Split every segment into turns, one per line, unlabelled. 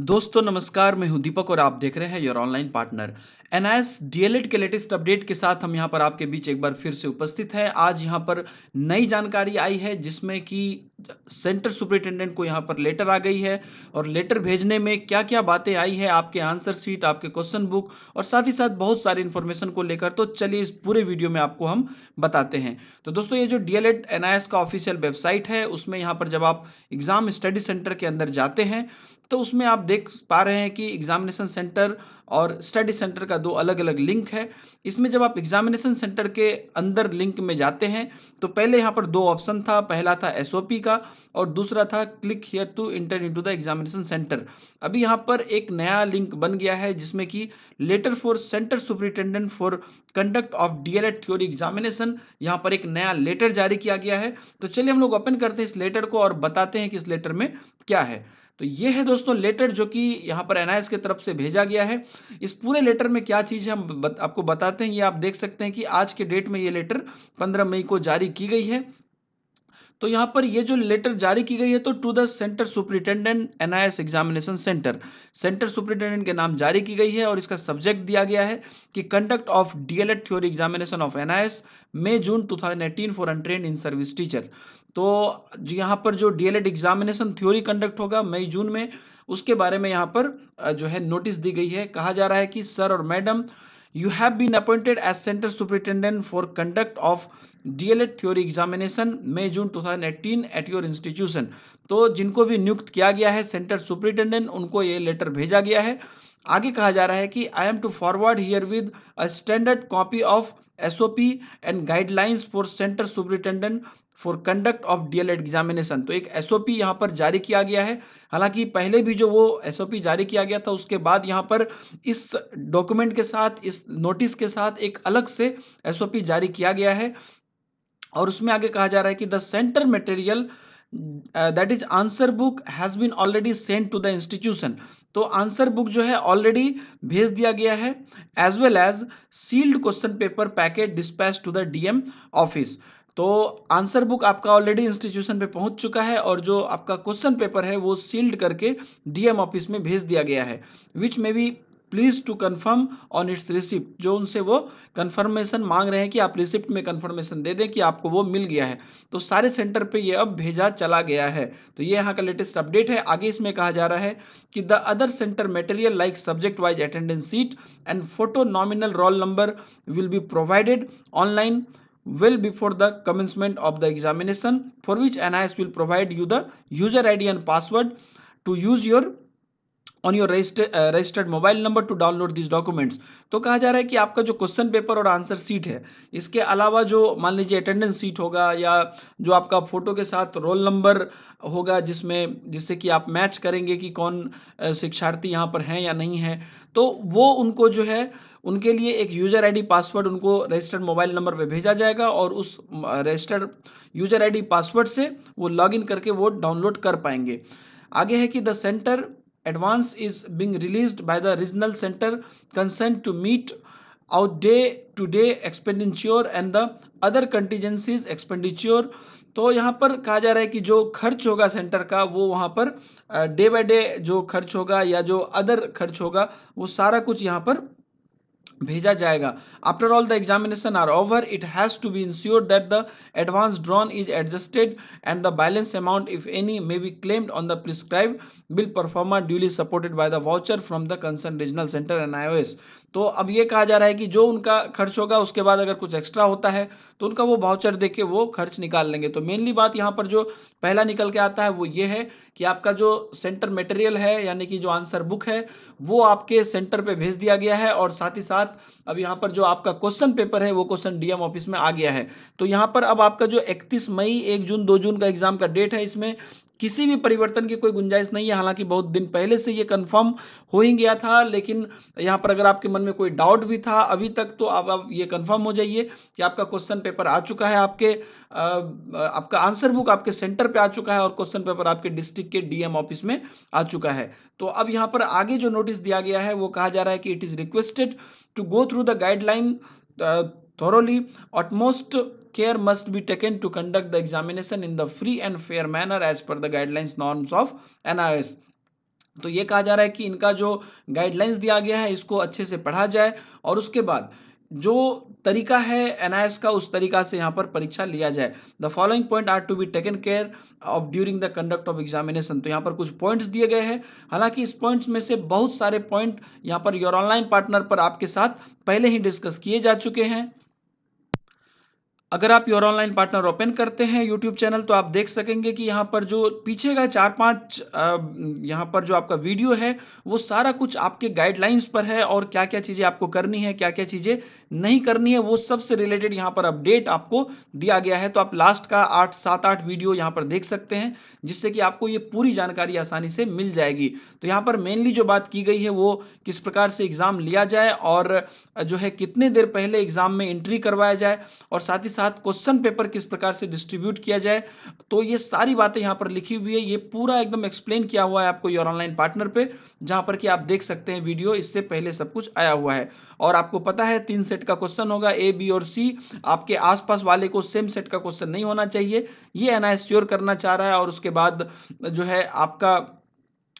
दोस्तों नमस्कार, मैं हूं दीपक और आप देख रहे हैं your online partner. NIS DElEd के लेटेस्ट अपडेट के साथ हम यहां पर आपके बीच एक बार फिर से उपस्थित हैं। आज यहां पर नई जानकारी आई है जिसमें कि सेंटर सुपरिटेंडेंट को यहां पर लेटर आ गई है और लेटर भेजने में क्या क्या बातें आई है, आपके आंसर शीट, आपके क्वेश्चन बुक और साथ ही साथ बहुत सारी इन्फॉर्मेशन को लेकर। तो चलिए इस पूरे वीडियो में आपको हम बताते हैं। तो दोस्तों, ये जो डीएलएड एनआईएस का ऑफिशियल वेबसाइट है, उसमें यहाँ पर जब आप एग्जाम स्टडी सेंटर के अंदर जाते हैं तो उसमें आप देख पा रहे हैं कि एग्जामिनेशन सेंटर और स्टडी सेंटर का दो अलग अलग लिंक है। इसमें जब आप एग्जामिनेशन सेंटर के अंदर लिंक में जाते हैं तो पहले यहाँ पर दो ऑप्शन था। पहला था एसओपी का और दूसरा था click here to enter into the examination centre. अभी यहाँ पर एक नया लिंक बन गया है जिसमें कि letter for centre superintendent for conduct of DElEd theory examination, यहाँ पर एक नया लेटर जारी किया गया है। तो चलिए हम लोग ओपन करते हैं इस लेटर को और बताते हैं कि इस लेटर में क्या है। तो ये है दोस्तों लेटर जो कि यहाँ पर एनआईएस की तरफ से भेजा गया है। इस पूरे लेटर में क्या चीज़ है हम आपको बताते हैं। ये आप देख सकते हैं कि आज के डेट में ये लेटर 15 मई को जारी की गई है। तो यहाँ पर ये जो लेटर जारी की गई है तो to the centre superintendent NIS examination centre, centre superintendent के नाम जारी की गई है और इसका सब्जेक्ट दिया गया है कि conduct of DElEd theory examination of NIS May June 2018 for untrained in service teacher. तो यहाँ पर जो डीएलएड एग्जामिनेशन थ्योरी कंडक्ट होगा मई जून में, उसके बारे में यहाँ पर जो है नोटिस दी गई है। कहा जा रहा है कि सर और madam, you have been appointed as center superintendent for conduct of DElEd theory examination May June 2018 at your institution. तो जिनको भी नियुक्त किया गया है सेंटर सुपरिटेंडेंट, उनको ये लेटर भेजा गया है। आगे कहा जा रहा है कि I am to forward here with a standard copy of SOP and guidelines for centre superintendent for conduct of DElEd examination. तो एक एसओपी यहाँ पर जारी किया गया है। हालांकि पहले भी जो वो एसओपी जारी किया गया था उसके बाद यहाँ पर इस डॉक्यूमेंट के साथ, इस नोटिस के साथ एक अलग से एसओपी जारी किया गया है और उसमें आगे कहा जा रहा है कि the centre material that is answer book has been already send to the institution. तो आंसर बुक जो है ऑलरेडी भेज दिया गया है, as well as sealed question paper packet dispatch to the DM office. तो आंसर बुक आपका already institution पे पहुंच चुका है और जो आपका क्वेश्चन पेपर है वो सील्ड करके डीएम ऑफिस में भेज दिया गया है, विच में भी please to confirm on its receipt. जो उनसे वो कंफर्मेशन मांग रहे हैं कि आप रिसिप्ट में कंफर्मेशन दे दें कि आपको वो मिल गया है। तो सारे सेंटर पे ये अब भेजा चला गया है। तो ये यहाँ का लेटेस्ट अपडेट है। आगे इसमें कहा जा रहा है कि the other centre material like subject wise attendance sheet and photo nominal roll number will be provided online well before the commencement of the examination, for which NIS will provide you the user ID and password to use your on your registered mobile number two download this documents. तो कहा जा रहा है कि आपका जो question paper और answer sheet है, इसके अलावा जो मान लीजिए अटेंडेंस सीट होगा या जो आपका फोटो के साथ रोल नंबर होगा जिससे कि आप मैच करेंगे कि कौन शिक्षार्थी यहाँ पर हैं या नहीं है, तो वो उनको जो है उनके लिए एक यूजर आईडी पासवर्ड उनको रजिस्टर्ड मोबाइल नंबर पे भेजा जाएगा और उस रजिस्टर्ड यूजर आईडी पासवर्ड से वो लॉगिन करके वो डाउनलोड कर पाएंगे। आगे है कि the centre advance is being released by the regional center concerned to meet out day to day expenditure and the other contingencies expenditure। तो यहाँ पर कहा जा रहा है कि जो खर्च होगा सेंटर का वो वहाँ पर डे बाय डे जो खर्च होगा या जो अदर खर्च होगा वो सारा कुछ यहाँ पर भेजा जाएगा। After all the examination are over it has to be insured that the advance drawn is adjusted and the balance amount if any may be claimed on the prescribe bill performer duly supported by the voucher from the concern regional centre and IOS. तो अब ये कहा जा रहा है कि जो उनका खर्च होगा उसके बाद अगर कुछ एक्स्ट्रा होता है तो उनका वो वाउचर देके वो खर्च निकाल लेंगे। तो मेनली बात यहाँ पर जो पहला निकल के आता है वो ये है कि आपका जो सेंटर मटेरियल है यानी कि जो आंसर बुक है वो आपके सेंटर पे भेज दिया गया है और साथ ही साथ अब यहाँ पर जो आपका क्वेश्चन पेपर है वो क्वेश्चन डीएम ऑफिस में आ गया है। तो यहाँ पर अब आपका जो 31 मई 1 जून 2 जून का एग्जाम का डेट है, इसमें किसी भी परिवर्तन की कोई गुंजाइश नहीं है। हालांकि बहुत दिन पहले से ये कंफर्म हो ही गया था, लेकिन यहाँ पर अगर आपके मन में कोई डाउट भी था अभी तक तो अब ये कंफर्म हो जाइए कि आपका क्वेश्चन पेपर आ चुका है, आपका आंसर बुक आपके सेंटर पे आ चुका है और क्वेश्चन पेपर आपके डिस्ट्रिक्ट के डीएम ऑफिस में आ चुका है। तो अब यहाँ पर आगे जो नोटिस दिया गया है वो कहा जा रहा है कि it is requested to go through the guideline thoroughly. Utmost care must be taken to conduct the examination in the free and fair manner as per the guidelines norms of NIS. तो ये कहा जा रहा है कि इनका जो guidelines दिया गया है इसको अच्छे से पढ़ा जाए और उसके बाद जो तरीका है एनआईएस का उस तरीका से यहाँ पर परीक्षा लिया जाए। The following point are to be taken care of during the conduct of examination. तो यहाँ पर कुछ पॉइंट्स दिए गए हैं। हालांकि इस पॉइंट्स में से बहुत सारे पॉइंट यहाँ पर योर ऑनलाइन पार्टनर पर आपके साथ पहले ही डिस्कस किए जा चुके हैं। अगर आप योर ऑनलाइन पार्टनर ओपन करते हैं यूट्यूब चैनल तो आप देख सकेंगे कि यहाँ पर जो पीछे का 4-5 यहाँ पर जो आपका वीडियो है वो सारा कुछ आपके गाइडलाइंस पर है और क्या क्या चीज़ें आपको करनी है, क्या क्या चीज़ें नहीं करनी है, वो सबसे रिलेटेड यहाँ पर अपडेट आपको दिया गया है। तो आप लास्ट का 7-8 वीडियो यहाँ पर देख सकते हैं जिससे कि आपको ये पूरी जानकारी आसानी से मिल जाएगी। तो यहाँ पर मेनली जो बात की गई है वो किस प्रकार से एग्ज़ाम लिया जाए और जो है कितने देर पहले एग्ज़ाम में एंट्री करवाया जाए और साथ ही साथ क्वेश्चन पेपर किस प्रकार से डिस्ट्रीब्यूट किया जाए। तो ये सारी बातें यहाँ पर लिखी हुई है, ये पूरा एकदम एक्सप्लेन किया हुआ है आपको योर ऑनलाइन पार्टनर पे, जहाँ पर कि आप देख सकते हैं वीडियो इससे पहले सब कुछ आया हुआ है। और आपको पता है 3 सेट का क्वेश्चन होगा, ए बी और सी। आपके आसपास वाले को सेम सेट का क्वेश्चन नहीं होना चाहिए, ये एनआईएस श्योर करना चाह रहा है। और उसके बाद जो है आपका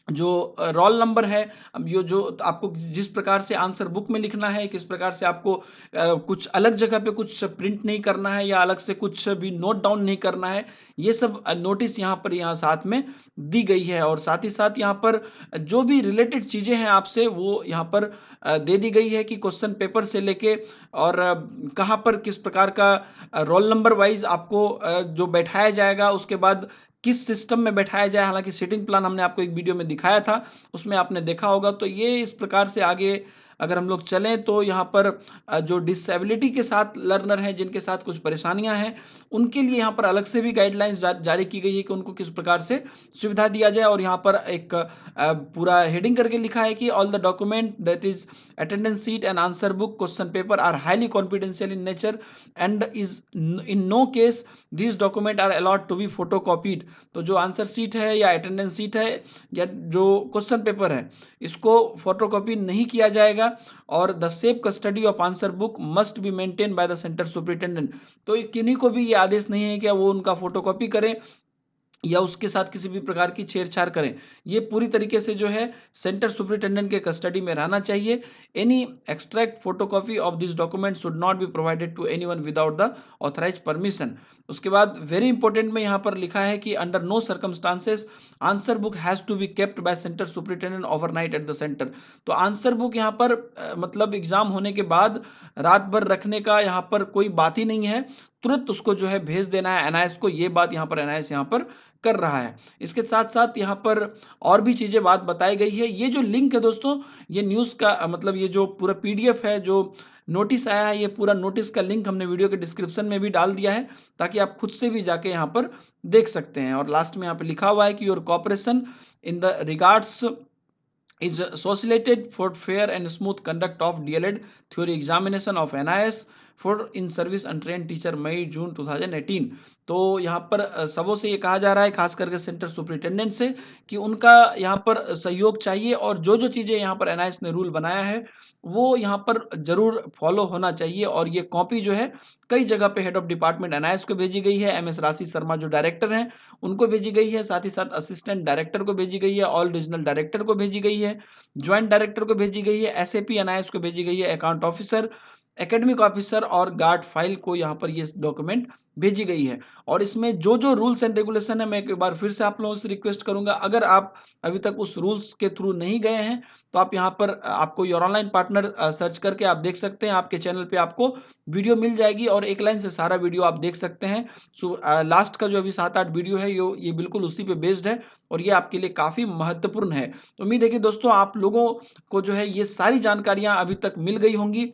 जो रोल नंबर है, अब ये जो आपको जिस प्रकार से आंसर बुक में लिखना है, किस प्रकार से आपको कुछ अलग जगह पे कुछ प्रिंट नहीं करना है या अलग से कुछ भी नोट डाउन नहीं करना है, ये सब नोटिस यहाँ पर यहाँ साथ में दी गई है। और साथ ही साथ यहाँ पर जो भी रिलेटेड चीज़ें हैं आपसे वो यहाँ पर दे दी गई है कि क्वेश्चन पेपर से लेके और कहाँ पर किस प्रकार का रोल नंबर वाइज आपको जो बैठाया जाएगा, उसके बाद किस सिस्टम में बैठाया जाए। हालांकि सीटिंग प्लान हमने आपको एक वीडियो में दिखाया था, उसमें आपने देखा होगा। तो ये इस प्रकार से आगे अगर हम लोग चलें तो यहाँ पर जो डिसेबिलिटी के साथ लर्नर हैं, जिनके साथ कुछ परेशानियां हैं, उनके लिए यहाँ पर अलग से भी गाइडलाइंस जारी की गई है कि उनको किस प्रकार से सुविधा दिया जाए। और यहाँ पर एक पूरा हेडिंग करके लिखा है कि all the document that is attendance sheet and answer book question paper are highly confidential in nature and is in no case these document are allowed to be photocopied. तो जो आंसर सीट है या attendance seat है या जो question paper है, इसको photocopy नहीं किया जाएगा। और the safe custody of answer book must be maintain by the centre superintendent. तो किन्हीं को भी ये आदेश नहीं है कि वो उनका फोटोकॉपी करें या उसके साथ किसी भी प्रकार की छेड़छाड़ करें। ये पूरी तरीके से जो है सेंटर सुपरिटेंडेंट के कस्टडी में रहना चाहिए। Any extract photocopy of this document should not be provided to anyone without the authorise permission. उसके बाद वेरी इंपॉर्टेंट में यहाँ पर लिखा है कि under no circumstances answer book has to be kept by centre superintendent overnight at the centre. तो answer book यहाँ पर मतलब एग्जाम होने के बाद रात भर रखने का यहाँ पर कोई बात ही नहीं है, तुरंत उसको जो है भेज देना है एनआईएस को। ये बात यहाँ पर एनआईएस यहाँ पर कर रहा है। इसके साथ साथ यहाँ पर और भी चीज़ें बात बताई गई है। ये जो लिंक है दोस्तों, ये न्यूज़ का मतलब ये जो पूरा पीडीएफ है, जो नोटिस आया है, ये पूरा नोटिस का लिंक हमने वीडियो के डिस्क्रिप्शन में भी डाल दिया है ताकि आप खुद से भी जाके यहाँ पर देख सकते हैं। और लास्ट में यहाँ पर लिखा हुआ है कि your cooperation in the regards is sociated for fair and smooth conduct of DLED theory examination of NIS for in service untrained teacher May June 2018। तो यहाँ पर सबों से ये कहा जा रहा है, खास करके सेंटर सुपरिटेंडेंट से, कि उनका यहाँ पर सहयोग चाहिए और जो जो चीज़ें यहाँ पर एनआईएस ने रूल बनाया है वो यहाँ पर जरूर फॉलो होना चाहिए। और ये कॉपी जो है कई जगह पे हेड ऑफ डिपार्टमेंट एनआईएस को भेजी गई है, एमएस राशि शर्मा जो डायरेक्टर हैं उनको भेजी गई है, साथ ही साथ असिस्टेंट डायरेक्टर को भेजी गई है, ऑल रीजनल डायरेक्टर को भेजी गई है, ज्वाइंट डायरेक्टर को भेजी गई है, एसएपी एनआईएस को भेजी गई है, अकाउंट ऑफिसर, एकेडमिक ऑफिसर और गार्ड फाइल को यहाँ पर ये डॉक्यूमेंट भेजी गई है। और इसमें जो जो रूल्स एंड रेगुलेशन है, मैं एक बार फिर से आप लोगों से रिक्वेस्ट करूंगा, अगर आप अभी तक उस रूल्स के थ्रू नहीं गए हैं तो आप यहाँ पर आपको योर ऑनलाइन पार्टनर सर्च करके आप देख सकते हैं, आपके चैनल पे आपको वीडियो मिल जाएगी और एक लाइन से सारा वीडियो आप देख सकते हैं। लास्ट का जो अभी 7-8 वीडियो है ये बिल्कुल उसी पे बेस्ड है और ये आपके लिए काफ़ी महत्वपूर्ण है। तो उम्मीद है कि दोस्तों आप लोगों को जो है ये सारी जानकारियाँ अभी तक मिल गई होंगी।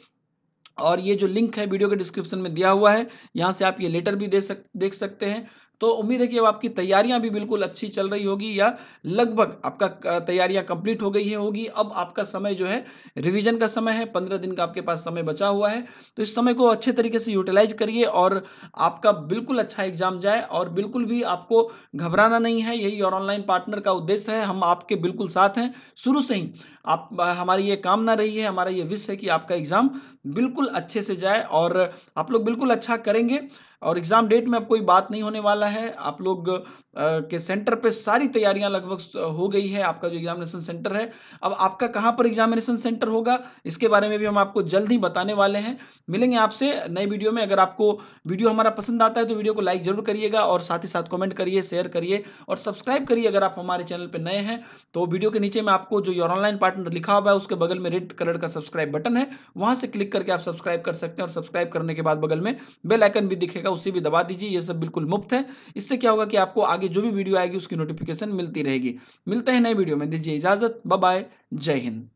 और ये जो लिंक है वीडियो के डिस्क्रिप्शन में दिया हुआ है, यहाँ से आप ये लेटर भी देख सकते हैं। तो उम्मीद है कि अब आपकी तैयारियां भी बिल्कुल अच्छी चल रही होगी या लगभग आपका तैयारियां कंप्लीट हो गई होगी। अब आपका समय जो है रिवीजन का समय है, 15 दिन का आपके पास समय बचा हुआ है। तो इस समय को अच्छे तरीके से यूटिलाइज करिए और आपका बिल्कुल अच्छा एग्जाम जाए। और बिल्कुल भी आपको घबराना नहीं है, यही और ऑनलाइन पार्टनर का उद्देश्य है, हम आपके बिल्कुल साथ हैं शुरू से ही। आप हमारी ये कामना रही है, हमारा ये विश है कि आपका एग्जाम बिल्कुल अच्छे से जाए और आप लोग बिल्कुल अच्छा करेंगे। और एग्ज़ाम डेट में अब कोई बात नहीं होने वाला है। आप लोग के सेंटर पे सारी तैयारियाँ लगभग हो गई है। आपका जो एग्ज़ामिनेशन सेंटर है, अब आपका कहाँ पर एग्ज़ामिनेशन सेंटर होगा, इसके बारे में भी हम आपको जल्द ही बताने वाले हैं। मिलेंगे आपसे नए वीडियो में। अगर आपको वीडियो हमारा पसंद आता है तो वीडियो को लाइक ज़रूर करिएगा और साथ ही साथ कमेंट करिए, शेयर करिए और सब्सक्राइब करिए अगर आप हमारे चैनल पे नए हैं। तो वीडियो के नीचे में आपको जो योर ऑनलाइन पार्टनर लिखा हुआ है, उसके बगल में रेड कलर का सब्सक्राइब बटन है, वहाँ से क्लिक करके आप सब्सक्राइब कर सकते हैं और सब्सक्राइब करने के बाद बगल में बेल आइकन भी दिखेगा, उसे भी दबा दीजिए। ये सब बिल्कुल मुफ्त है। इससे क्या होगा कि आपको आगे जो भी वीडियो आएगी उसकी नोटिफिकेशन मिलती रहेगी। मिलते हैं नए वीडियो में, दीजिए इजाज़त। Bye bye. जय हिंद।